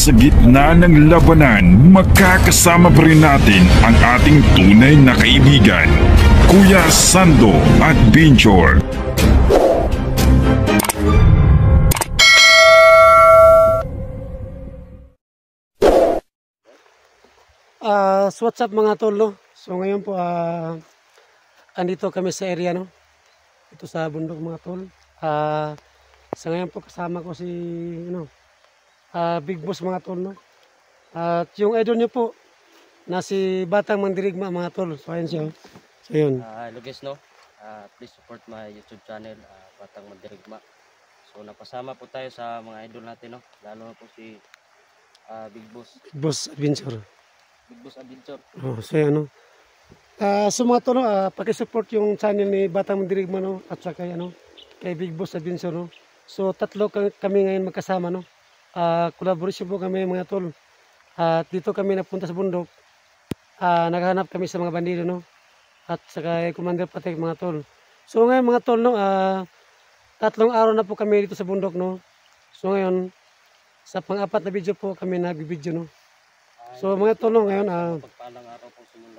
sa gitna ng labanan, makakasama pa rin natin ang ating tunay na kaibigan, Kuya Sando Adventure. So what's up mga tol, no? So ngayon po andito kami sa area, no? Ito sa bundok mga tol. Sa ngayon po kasama ko si Big Boss mga tol, no? At yung idol niyo po na si Batang Mandirigma mga tol. So ayun siya. So yun. Hello guys, no? Please support my YouTube channel, Batang Mandirigma. So napasama po tayo sa mga idol natin, no? Lalo na po si Big Boss. Big Boss Adventure. Big Boss Adventure. Oh, so yan, no? So mga tol, no? Pakisupport yung channel ni Batang Mandirigma, no? At saka kay Big Boss Adventure, no? So tatlo kami ngayon magkasama, no? Collaboration po kami mga tol. At dito kami napunta sa bundok. Naghahanap kami sa mga bandido, no? At saka Commander Patek mga tol. So ngayon mga tol, no? 3 araw na po kami dito sa bundok, no? So ngayon sa pang-apat na video po kami nag-video, no? So mga tol, no? Ngayon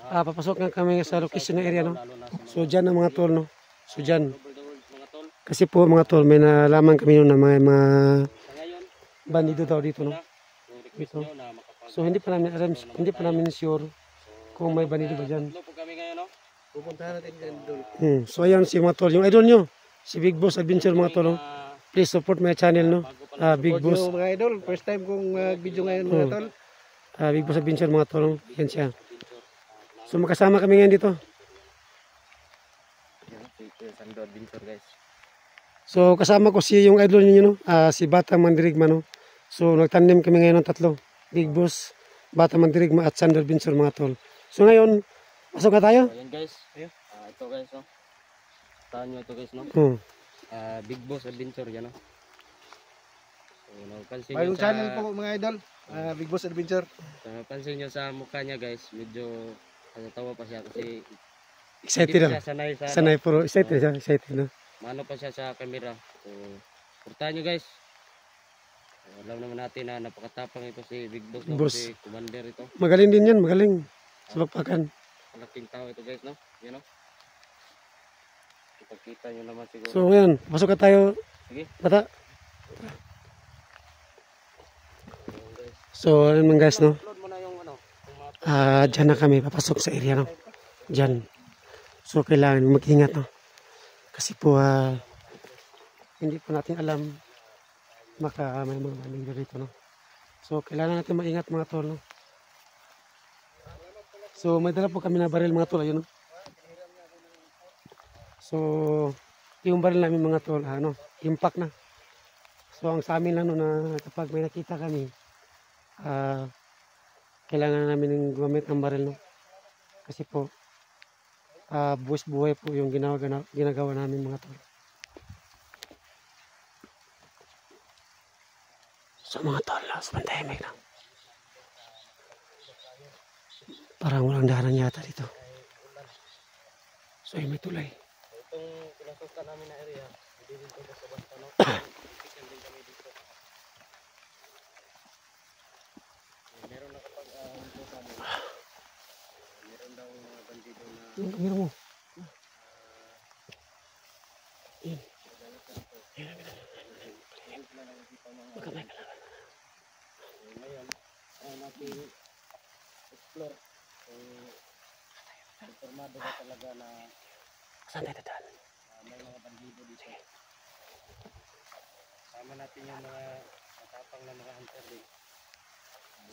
papasok na kami sa location na area, no? So dyan na mga tol, no? So dyan. Kasi po mga tol, may nalaman kami na may mga bandido daw dito, no? Dito. So hindi pa namin alam, hindi pa namin sure kung may bandido ba dyan. Pupuntahan natin dyan, idol. So ayan si mga tol, yung idol nyo, si Big Boss Adventure mga tol, no? Please support my channel, no? Big Boss. Mga idol, first time kong video ngayon mga tol. Big Boss Adventure mga tol, no? Yan siya. So makasama kami ngayon dito. Sando Adventure, guys. So kasama ko si yung idol niyo, no? Si Batang Mandirigma, no? So nagtandem kami ngayon ng 3. Big Boss, Batang Mandirigma at Sando Adventure mga tol. So ngayon, pasok na tayo. Ayan guys. Ito guys, no? Tahan nyo ito guys, no? Big Boss Adventure, yan, no? So napansin nyo Bagong channel po mga idol, Big Boss Adventure. So napansin nyo sa mukha niya guys, medyo tawa pa siya kasi Excited na. Sanay puro excited siya, excited na. Mano pa siya sa camera. So portahan nyo guys. Alam naman natin na napakatapang ito si Big Boss, no? Boss. Si Commander ito. Magaling din yan, magaling. Sa bakpakan. Malaking tao ito guys, no? Yan, no? Ipagkita nyo naman siguro. So ngayon, pasok ka tayo. Sige. Bata. So ayun mga guys, no? Upload mo na yung ano. Dyan na kami papasok sa area, no? Dyan. So kailangan mag-ingat, no? Kasi po hindi po natin alam may mga bandido dito, no? So kailangan natin maingat mga tol, no? So may dala po kami na baril mga tol, ayun, no? So yung baril namin mga tol, impact na. So ang sa amin lang, no, na kapag may nakita kami, kailangan namin gumamit ng baril, no? Kasi po buwis buhay po yung ginagawa namin mga tol. So mga tol, sumantahimik lang. Parang walang dahanan yata dito. So may tulay. Itong pinasukan namin na area, hindi dito sa basta, no? Ikikin din kami dito. Meron na kapag meron daw mga bandido na Yung kamera mo. Yan. Baka may kalaban. ngayon natin explore informado ka talaga na saan tayo dadaan? may mga bandido dito. Sama natin yung mga matapang na mga hunter din.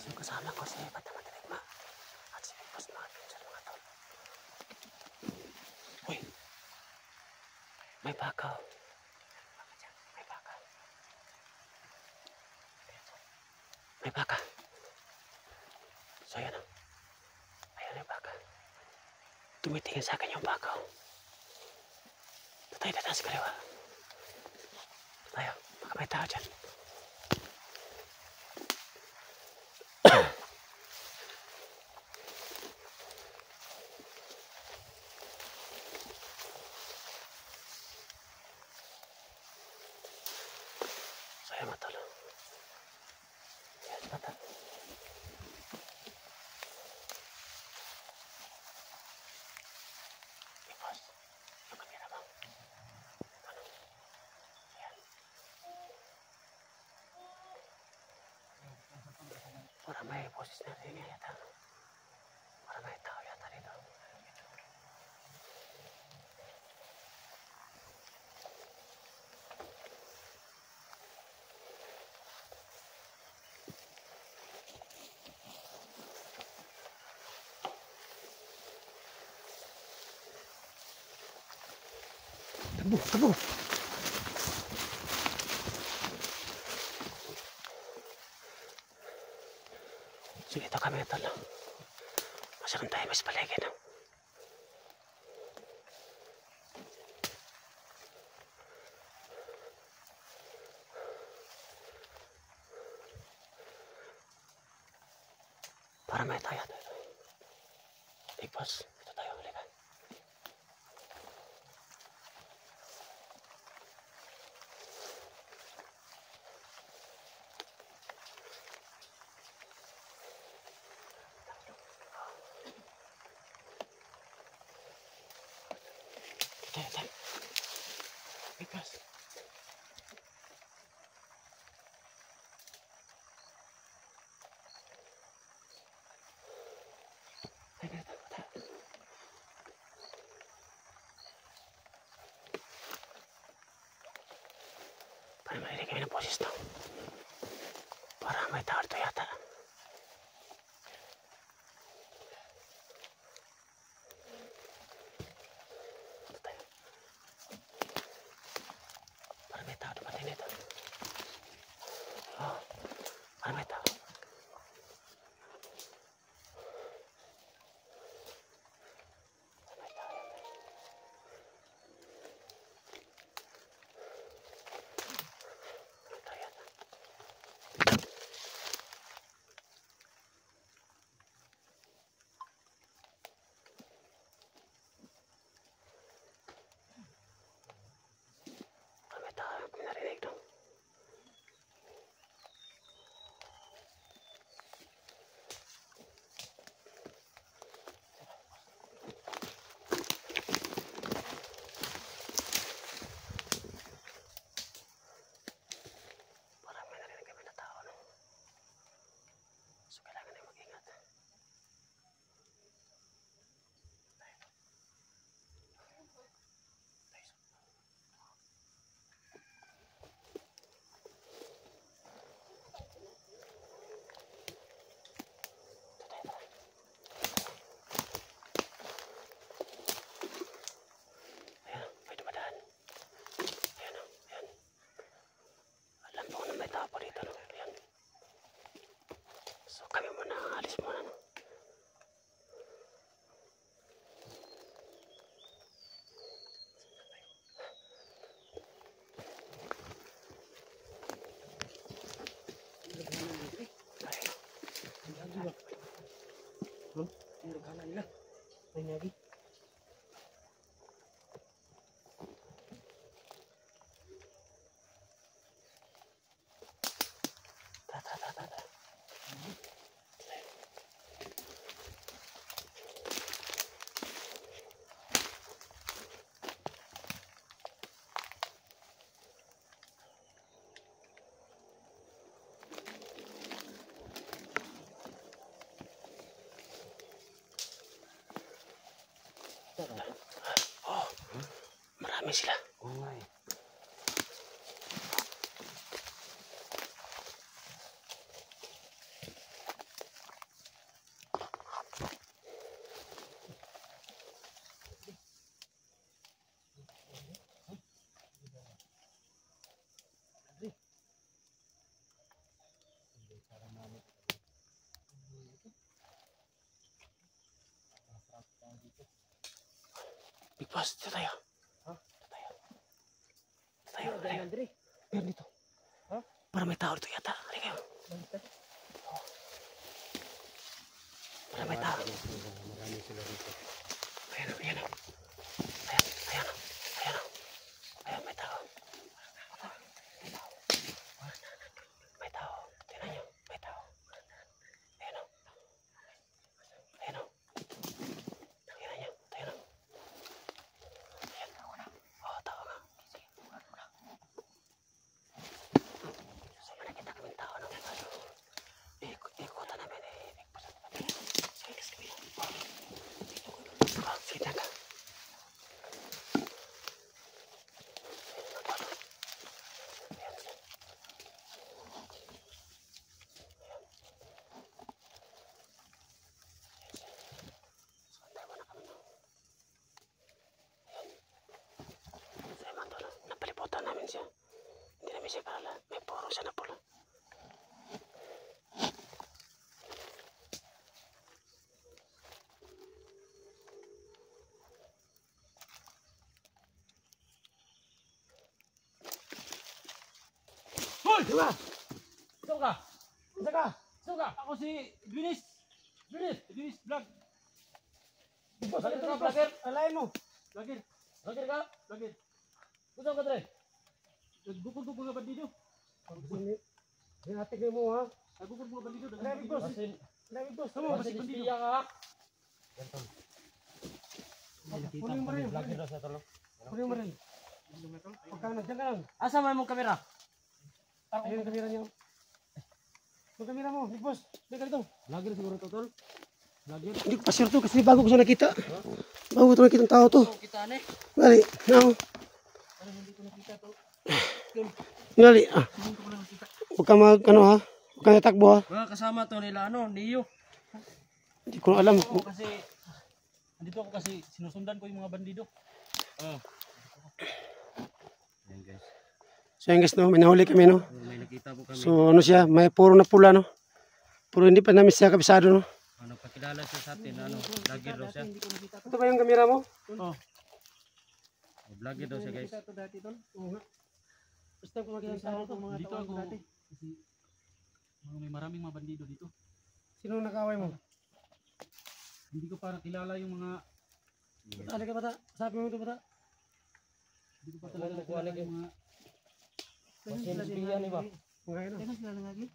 So kasama ko si Batang Mandirigma at si Big Boss Adventure mga tol. Uy! May bakaw. May baka. May baka. So ayan, ayan yung baka. Tumitingin sa akin yung bakaw. Tayo dadaan sa kaliwa. Tayo, baka may tao dyan. So ayan mga tol. Yes, bata. boses narinig yata. Parang may tao yata dito. Takbo! Sige, ito kami ito lang. Masakang tayo mas paligid na. Para may tayo ito. Big boss, ito tayo. Halika. Tayo. Big boss. Para marinig kami ng boses to. Parang may tao ito yata. Ito tayo. Parang may tao dumating nito. Oh, parang may tao. Lagi. Oh, marami sila. Oh my. Big boss, dito tayo. Ha? Dito tayo. Yan dito. Ha? Para may tao dito yata. Halika kayo. Oh. Para may tao. Marami sila dito. Ayan o. Ayan, may tao. May tao. Tingnan nyo. May tao. Ayan o. Tingnan nyo. Hoy! Diba? Saan ka? Saan ka? Saan ka? Ako si Edwinis. Edwinis vlog. Boss, Vlogger ito ka, boss. vlogger. Alayin mo. Vlogger. Vlogger ka? Vlogger. Saan ka, Dre? Gugol-gugol ka bandido. Hinatik mo ha. Gugol-gugol ka bandido. Alayin boss. Basin, Alayin boss. basin ispiya ka. Yan, tol. Kunin mo rin. Vlogger daw siya, tol. Kunin mo rin. Huwag ka na. Diyan ka lang. Asa mo yung kamera? Ayun yung kamera niyo. Yung kamera mo. Big boss. Bigyan ka dito. Vlogger siguro to, tol. Vlogger. Hindi ko pa sure to kasi bago ko siya nakita. Bago ko nakita ng tao to. Kita na eh. Ngali. Now. Ngali. Huwag ka mag, ano ha. Huwag ka natakbo ha. Mga kasama to nila, Niyo. Hindi ko alam. Ako kasi, andito ako kasi sinusundan ko yung mga bandido. Yan guys. So yun guys, no, may nahuli kami, no. May nakita po kami. So ano siya, may puro na pula, no. Puro hindi pa namin siya kabisado, no. Pakilala siya sa atin, vlogger daw siya. Ito ba yung kamera mo? Vlogger daw siya guys. Oo nga. Basta ko makikita ng tao to. Dito ako kasi may maraming mga bandido dito. Sino nakaway mo? Hindi ko pa kilala yung mga Ano ka bata? Sabi mo ito bata? hindi ko pa talaga kilala yung mga Basin ispiya ni ba? Mga ano?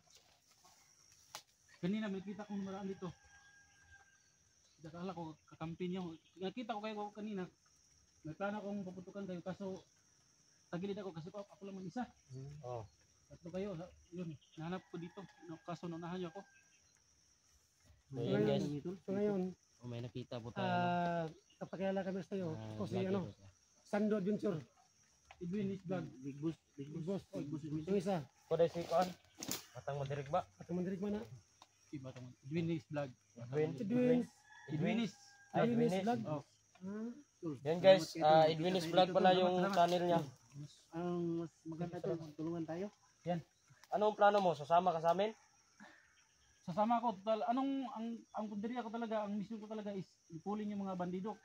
kanina may kita kong maraan dito. Akala ko kakampi niyo. Nakita ko kayo kanina. May plano akong puputukan kayo kaso tagilid ako kasi ako lang mag-isa. Oh. Tatlo kayo, yun. Nahanap ko dito. Kaso naunahan niyo ako. So yun guys. So ngayon, May nakita po tayo. kapakilala kami sa iyo. Ako si Vlogger ano, daw siya. Sando Adventure. Edwinis vlog. Big boss. Yung isa. Kuday si Kuan. Matang madirig ba? At mandirig man na. Iba tong Edwinis vlog. Edwin. Edwinis. Edwinis Edwinis. vlog. Oh. Yan guys, Edwinis vlog pala yung channel niya. Ang mas maganda to, tulungan tayo. Anong plano mo? Sasama ka sa amin? Sasama ko total. Ang pundiri ako talaga, ang mission ko talaga is ipulin yung mga bandido.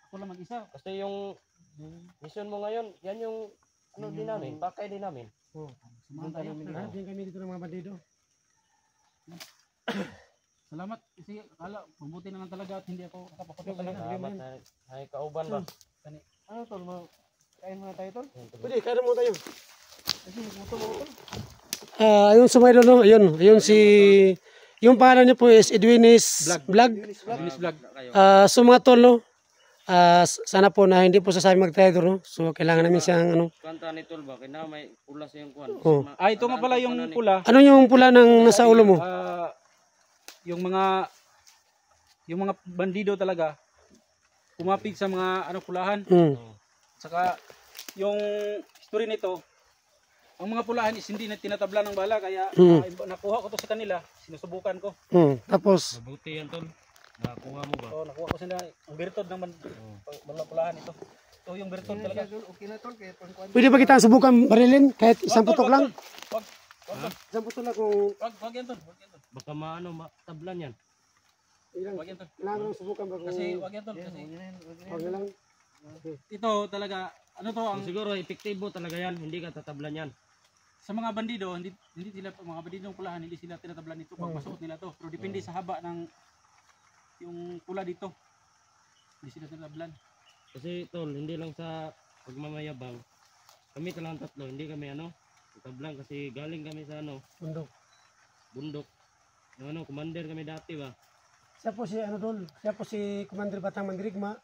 Ako lang mag-isa. Kasi yung mission mo ngayon, yan yung ano din namin, bakay din namin. Samahan tayo. Naghanap din kami dito ng mga bandido. Salamat kasi akala mabuti na lang talaga at hindi ako nakapakutok talaga. Salamat na ay kauban ba? Ano tol, kain muna tayo tol? Pwede, kaya mo tayo. Ayun sumaydol, no? Ayun si... Yung pangalan niya po is Edwinis Vlog. Edwinis vlog. So mga tol, no? Sana po na hindi po sasabi mag-traitor, no? So kailangan namin siyang ano. Kanta ni Tol ba? Kaya may pula sa yung kuan. Oh. Ito nga pala yung pula. Ano yung pula ng nasa ulo mo? Yung mga bandido talaga umapig sa mga pulahan. Saka yung story nito, ang mga pulahan is hindi na tinatabla ng bala kaya nakuha ko to sa kanila, sinusubukan ko. Tapos Mabuti yan Tol. Nakakuha mo ba? So nakuha ko sila ang birtod ng mga pulahan ito. Ito yung birtod talaga. Okay na tol, kaya pangkuhan. pwede ba kita subukan barilin kahit isang Wag, putok Tol, lang? Wag. Isang putok lang kung Wag yan Tol. Baka matablan yan. Wag yan Tol. kailangan mo subukan ba kung Kasi wag yan Tol kasi wag na lang. ito talaga ang Siguro epektibo talaga yan, hindi ka tatablan yan. sa mga bandido, hindi sila mga bandidong pulahan, hindi sila tinatablan nito pag masuot nila to. Pero depende sa haba ng yung pula dito. Hindi sila tinatablan. Kasi Tol, hindi lang sa pagmamayabang. Kami talang tatlo, hindi kami tatablan kasi galing kami sa bundok. Commander kami dati ba? Siya po si siya po si Commander Batang Mandirigma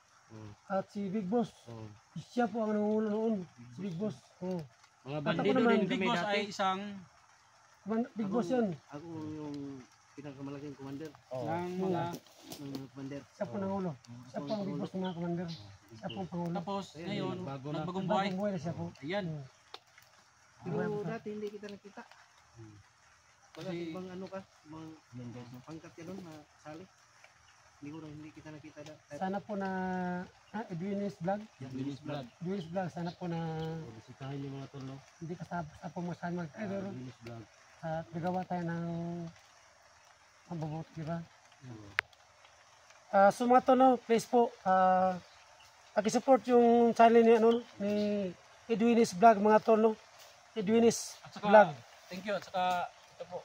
at si Big Boss. Siya po ang nangulo noon, si Big Boss. Mga At ako bandido naman, din Big kami Boss dati. ay isang Big Boss yan. Ako yung pinakamalaking commander ng mga ng commander. Siya po nangulo. Siya po ang Big Boss ng mga Commander. Siya po ang Pangulo. tapos ngayon bago na. nagbagong buhay. Bagong buhay na siya po. Ayan. Pero dati hindi kita nakita. Baga Kasi- ibang ano ka, ibang pangkat ka doon, masali. Hindi kita nakita dati. Sana po na Edwinis Vlog. Edwinis vlog. Edwinis Vlog, sana po na Bisitahin yung mga Tol, no? hindi ka sa po masahan mag-traitor. Edwinis vlog. At nagawa tayo ng mabubuti, di ba? So mga to, no, please po, pag-support yung channel ni Edwinis Vlog, mga to, no? Edwinis At saka Vlog. thank you. At saka, ito po,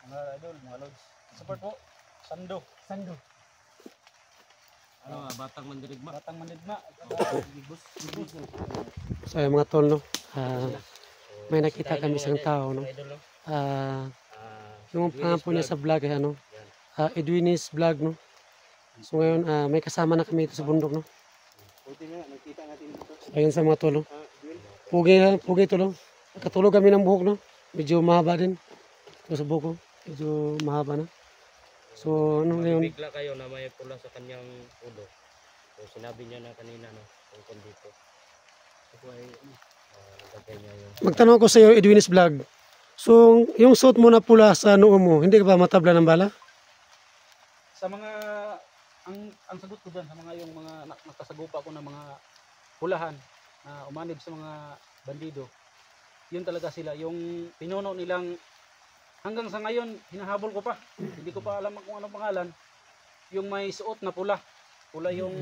mga idol, mga lods. Support po, Sando. Batang Mandirigma. Batang Manidma. At saka, Big Boss. So ayun mga tol, no? May nakita kami isang tao, no? Idol, no? Yung pangalan po niya sa vlog ay ano, Edwin's Vlog, no? So ngayon, may kasama na kami ito sa bundok, no? Buti nga, nakita natin dito. Ayun sa mga tol, no? Pugi ito, no? Katulog kami ng buhok, no? Medyo mahaba din. Ito sa buhok, no? Medyo mahaba na. So ano ngayon? Bigla kayo na may pula sa kanyang ulo. So sinabi niya na kanina, no? Tungkol dito. So ay, nagagay niya yun. Magtanong ako sa iyo, Edwin's Vlog. So, yung suot mo na pula sa noo mo, hindi ka ba matabla ng bala? Sa mga, ang sagot ko dyan, sa mga yung mga nakasagupa ko ng mga pulahan na umanib sa mga bandido, yun talaga sila. Yung pinuno nilang, hanggang sa ngayon, hinahabol ko pa. Hindi ko pa alam kung anong pangalan. Yung may suot na pula. Pula yung,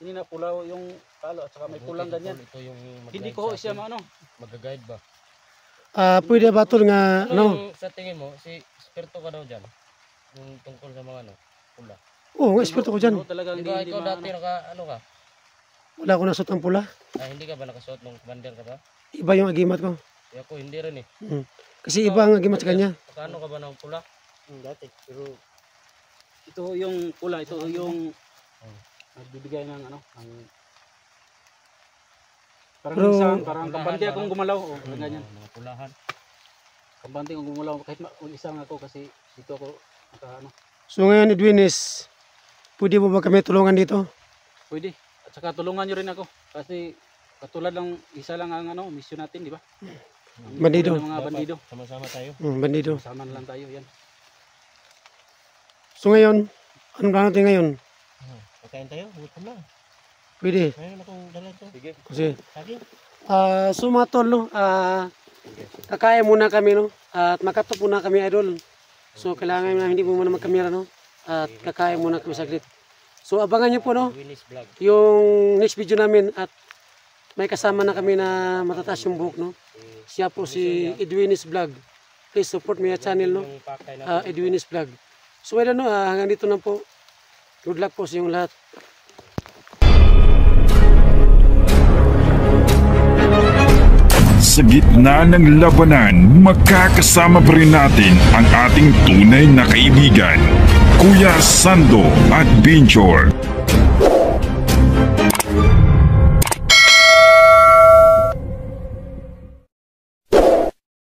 hindi na pula yung palo at saka may pulang ganyan. Ito yung Hindi ko siya maano. mag-guide ba? Pwede ba tol nga, ano? Sa tingin mo, si Spirito ka daw dyan? Yung tungkol sa mga ano, pula. Oo, nga espiritu ko dyan. Talagang Di ba hindi ikaw dati maano. ano ka? Wala ko nasuot ng pula. Hindi ka ba nakasuot nung commander ka ba? Iba yung agimat ko. Ako hindi rin eh. Kasi iba ang agimat sa kanya. Paano ka ba ng pula? Dati, pero Ito yung pula, ito yung nagbibigay ng ano, ng parang Pero- minsan, parang Pulahan kampante ba, akong no? gumalaw. O, ganyan. Mga pulahan. Kampante akong gumalaw. Kahit isang ako kasi dito ako ano, So ngayon, Edwin's, pwede mo ba kami tulungan dito? pwede. At saka tulungan nyo rin ako. Kasi katulad lang, isa lang ang ano, mission natin, di ba? Ang Bandido. ng mga bandido. Sama-sama tayo. Bandido. Sama na lang tayo, yan. So ngayon, anong plano natin ngayon? Pagkain tayo, gutom na. Pwede. Mayroon akong dala to. Sige. Kasi, Sige. so mga tol, no? Kakain muna kami, no? At makatop muna kami, idol. So kailangan na hindi mo muna magkamera, no? At kakain muna kami saglit. So abangan nyo po, no? Winnie's Vlog. Yung next video namin at may kasama na kami na matataas yung buhok, no? Siya po si Edwin's Vlog. Please support my channel, no? Yung pakay na Edwin's Vlog. So ayun, no? Hanggang dito na po. Good luck po sa inyong lahat. Sa gitna ng labanan, magkakasama pa rin natin ang ating tunay na kaibigan, Kuya Sando at Binchor.